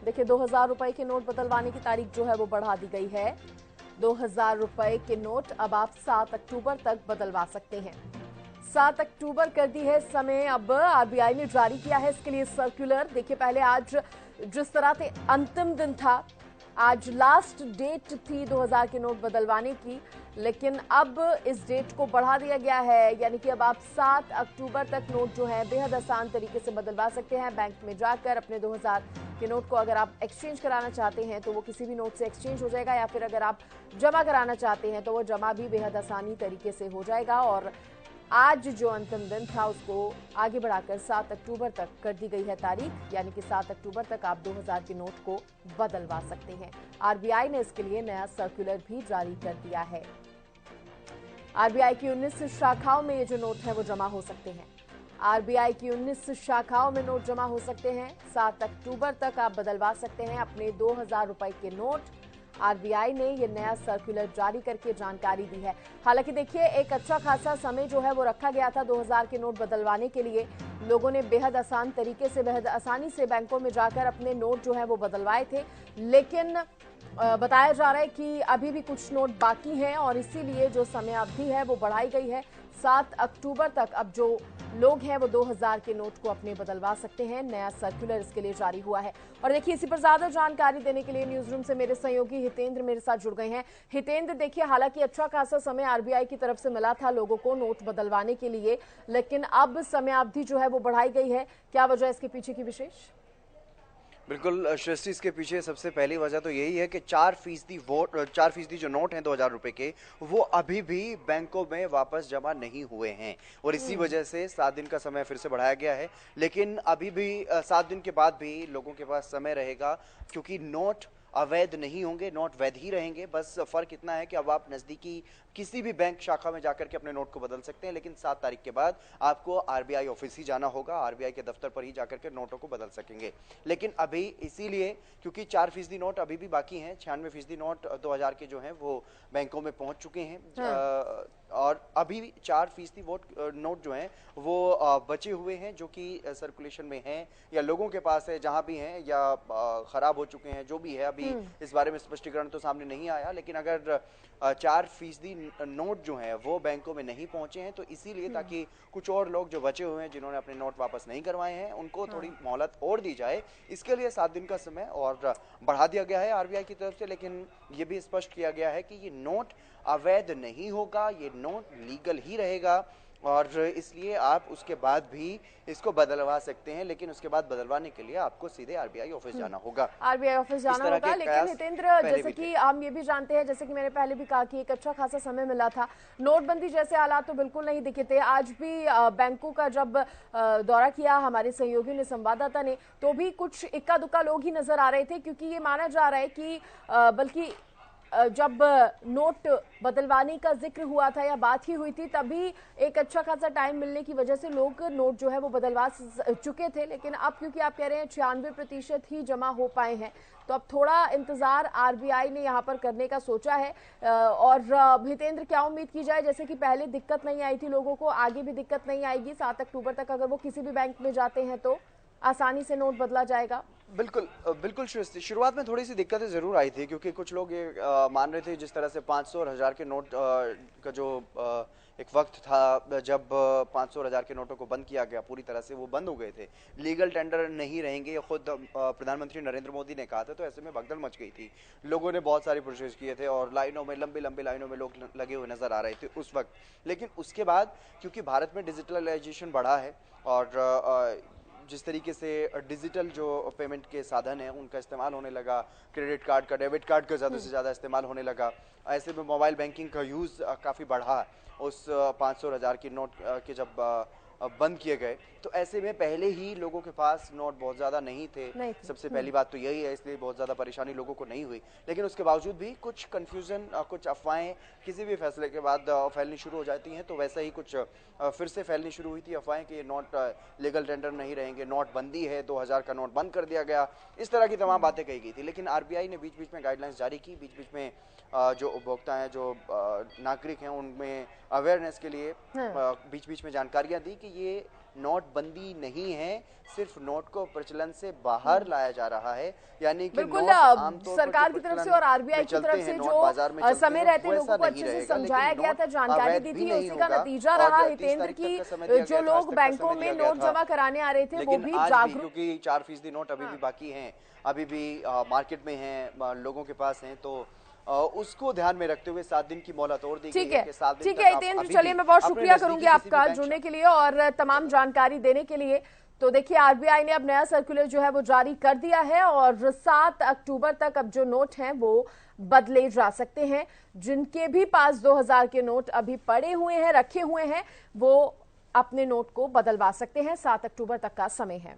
देखिए 2000 रुपए के नोट बदलवाने की तारीख जो है वो बढ़ा दी गई है। 2000 रुपए के नोट अब आप 7 अक्टूबर तक बदलवा सकते हैं। 7 अक्टूबर कर दी है समय। अब आरबीआई ने जारी किया है इसके लिए सर्कुलर। देखिए पहले आज जिस तरह से अंतिम दिन था, आज लास्ट डेट थी 2000 के नोट बदलवाने की, लेकिन अब इस डेट को बढ़ा दिया गया है। यानी कि अब आप 7 अक्टूबर तक नोट जो है बेहद आसान तरीके से बदलवा सकते हैं। बैंक में जाकर अपने 2000 के नोट को अगर आप एक्सचेंज कराना चाहते हैं तो वो किसी भी नोट से एक्सचेंज हो जाएगा, या फिर अगर आप जमा कराना चाहते हैं तो वो जमा भी बेहद आसानी तरीके से हो जाएगा। और आज जो अंतिम दिन था उसको आगे बढ़ाकर 7 अक्टूबर तक कर दी गई है तारीख। यानी कि 7 अक्टूबर तक आप 2000 के नोट को बदलवा सकते हैं। आरबीआई ने इसके लिए नया सर्कुलर भी जारी कर दिया है। आरबीआई की 19 शाखाओं में ये जो नोट है वो जमा हो सकते हैं। आरबीआई की 19 शाखाओं में नोट जमा हो सकते हैं। 7 अक्टूबर तक आप बदलवा सकते हैं अपने 2000 रुपए के नोट। आरबीआई ने ये नया सर्कुलर जारी करके जानकारी दी है। हालांकि देखिए एक अच्छा खासा समय जो है वो रखा गया था 2000 के नोट बदलवाने के लिए। लोगों ने बेहद आसान तरीके से, बेहद आसानी से बैंकों में जाकर अपने नोट जो है वो बदलवाए थे, लेकिन बताया जा रहा है कि अभी भी कुछ नोट बाकी हैं और इसीलिए जो समय अवधि है वो बढ़ाई गई है। 7 अक्टूबर तक अब जो लोग हैं वो 2000 के नोट को अपने बदलवा सकते हैं। नया सर्कुलर इसके लिए जारी हुआ है। और देखिए इसी पर ज्यादा जानकारी देने के लिए न्यूज रूम से मेरे सहयोगी हितेंद्र मेरे साथ जुड़ गए हैं। हितेंद्र, देखिए हालांकि अच्छा खासा समय आरबीआई की तरफ से मिला था लोगों को नोट बदलवाने के लिए, लेकिन अब समय अवधि जो है वो बढ़ाई गई है। क्या वजह इसके पीछे की विशेष? बिल्कुल सृष्टि, इसके पीछे सबसे पहली वजह तो यही है कि 4% जो नोट हैं 2000 रुपए के, वो अभी भी बैंकों में वापस जमा नहीं हुए हैं और इसी वजह से 7 दिन का समय फिर से बढ़ाया गया है। लेकिन अभी भी 7 दिन के बाद भी लोगों के पास समय रहेगा, क्योंकि नोट अवैध नहीं होंगे, नोट वैध ही रहेंगे। बस फर्क इतना है कि अब आप नजदीकी किसी भी बैंक शाखा में जाकर के अपने नोट को बदल सकते हैं, लेकिन 7 तारीख के बाद आपको आरबीआई ऑफिस ही जाना होगा, आरबीआई के दफ्तर पर ही जाकर के नोटों को बदल सकेंगे। लेकिन अभी इसीलिए क्योंकि 4% नोट अभी भी बाकी हैं, 96% नोट 2000 के जो हैं वो बैंकों में पहुंच चुके हैं। और अभी 4% नोट जो हैं वो बचे हुए हैं, जो कि सर्कुलेशन में हैं या लोगों के पास है, जहां भी हैं या खराब हो चुके हैं, जो भी है अभी इस बारे में स्पष्टीकरण तो सामने नहीं आया। लेकिन अगर 4% नोट जो हैं वो बैंकों में नहीं पहुंचे हैं तो इसीलिए ताकि कुछ और लोग जो बचे हुए हैं जिन्होंने अपने नोट वापस नहीं करवाए हैं उनको थोड़ी मोहलत और दी जाए, इसके लिए 7 दिन का समय और बढ़ा दिया गया है आरबीआई की तरफ से। लेकिन ये भी स्पष्ट किया गया है कि ये नोट अवैध नहीं होगा, ये नोट लीगल ही रहेगा और इसलिए आप उसके बाद भी इसको बदलवा सकते हैं, लेकिन उसके बाद बदलवाने के लिए आपको सीधे आरबीआई ऑफिस जाना होगा। आरबीआई ऑफिस जाना होगा। लेकिन हितेंद्र, जैसे कि हम ये भी जानते हैं, जैसे कि मैंने पहले भी कहा कि एक अच्छा खासा समय मिला था, नोटबंदी जैसे हालात तो बिल्कुल नहीं दिखे थे। आज भी बैंकों का जब दौरा किया हमारे सहयोगी ने, संवाददाता ने, तो भी कुछ इक्का दुक्का लोग ही नजर आ रहे थे, क्योंकि ये माना जा रहा है कि बल्कि जब नोट बदलवाने का जिक्र हुआ था या बात ही हुई थी, तभी एक अच्छा खासा टाइम मिलने की वजह से लोग नोट जो है वो बदलवा चुके थे। लेकिन अब क्योंकि आप कह रहे हैं 96% ही जमा हो पाए हैं, तो अब थोड़ा इंतजार आरबीआई ने यहाँ पर करने का सोचा है। और हितेंद्र, क्या उम्मीद की जाए, जैसे कि पहले दिक्कत नहीं आई थी लोगों को, आगे भी दिक्कत नहीं आएगी? 7 अक्टूबर तक अगर वो किसी भी बैंक में जाते हैं तो आसानी से नोट बदला जाएगा? बिल्कुल बिल्कुल शुरुआत में थोड़ी सी दिक्कतें जरूर आई थी, क्योंकि कुछ लोग ये मान रहे थे जिस तरह से 500 और 1000 के नोट का जो एक वक्त था जब 500 और 1000 के नोटों को बंद किया गया, पूरी तरह से वो बंद हो गए थे, लीगल टेंडर नहीं रहेंगे, ये खुद प्रधानमंत्री नरेंद्र मोदी ने कहा था। तो ऐसे में भगदड़ मच गई थी, लोगों ने बहुत सारी प्रोसेस किए थे और लाइनों में, लंबी लंबी लाइनों में लोग लगे हुए नजर आ रहे थे उस वक्त। लेकिन उसके बाद क्योंकि भारत में डिजिटलाइजेशन बढ़ा है और जिस तरीके से डिजिटल जो पेमेंट के साधन हैं उनका इस्तेमाल होने लगा, क्रेडिट कार्ड का, डेबिट कार्ड का ज़्यादा से ज़्यादा इस्तेमाल होने लगा, ऐसे में मोबाइल बैंकिंग का यूज़ काफ़ी बढ़ा उस 500 और 1000 के नोट के जब बंद किए गए। तो ऐसे में पहले ही लोगों के पास नोट बहुत ज़्यादा नहीं थे, सबसे पहली बात तो यही है, इसलिए बहुत ज़्यादा परेशानी लोगों को नहीं हुई। लेकिन उसके बावजूद भी कुछ कन्फ्यूज़न, कुछ अफवाहें किसी भी फैसले के बाद फैलनी शुरू हो जाती हैं, तो वैसा ही कुछ फिर से फैलनी शुरू हुई थी अफवाहें कि ये नोट लीगल टेंडर नहीं रहेंगे, नोट बंदी है, 2000 का नोट बंद कर दिया गया, इस तरह की तमाम बातें कही गई थी। लेकिन आरबीआई ने बीच बीच में गाइडलाइंस जारी की, बीच बीच में जो उपभोक्ता हैं, जो नागरिक हैं, उनमें अवेयरनेस के लिए बीच बीच में जानकारियां दी कि ये नोटबंदी नहीं है, सिर्फ नोट को प्रचलन से बाहर लाया जा रहा है। यानी कि बिल्कुल नोट आमतौर पर सरकार की तरफ से और आरबीआई की तरफ से जो समय रहते लोगों को अच्छे से समझाया गया था, जानकारी दी थी, उसी का नतीजा रहा हितेंद्र की जो लोग बैंकों में नोट जमा कराने आ रहे थे वो भी जागरूक, क्योंकि 4% नोट अभी भी बाकी हैं, अभी भी मार्केट में हैं, लोगों के पास हैं, तो उसको ध्यान में रखते हुए 7 दिन की मोहलत और दी गई है कि 7 दिन ठीक है हितेंद्र, चलिए मैं बहुत शुक्रिया करूंगी आपका जुड़ने के लिए और तमाम जानकारी देने के लिए। तो देखिए आरबीआई ने अब नया सर्कुलर जो है वो जारी कर दिया है और 7 अक्टूबर तक अब जो नोट हैं वो बदले जा सकते हैं। जिनके भी पास 2000 के नोट अभी पड़े हुए हैं, रखे हुए हैं, वो अपने नोट को बदलवा सकते हैं। 7 अक्टूबर तक का समय है।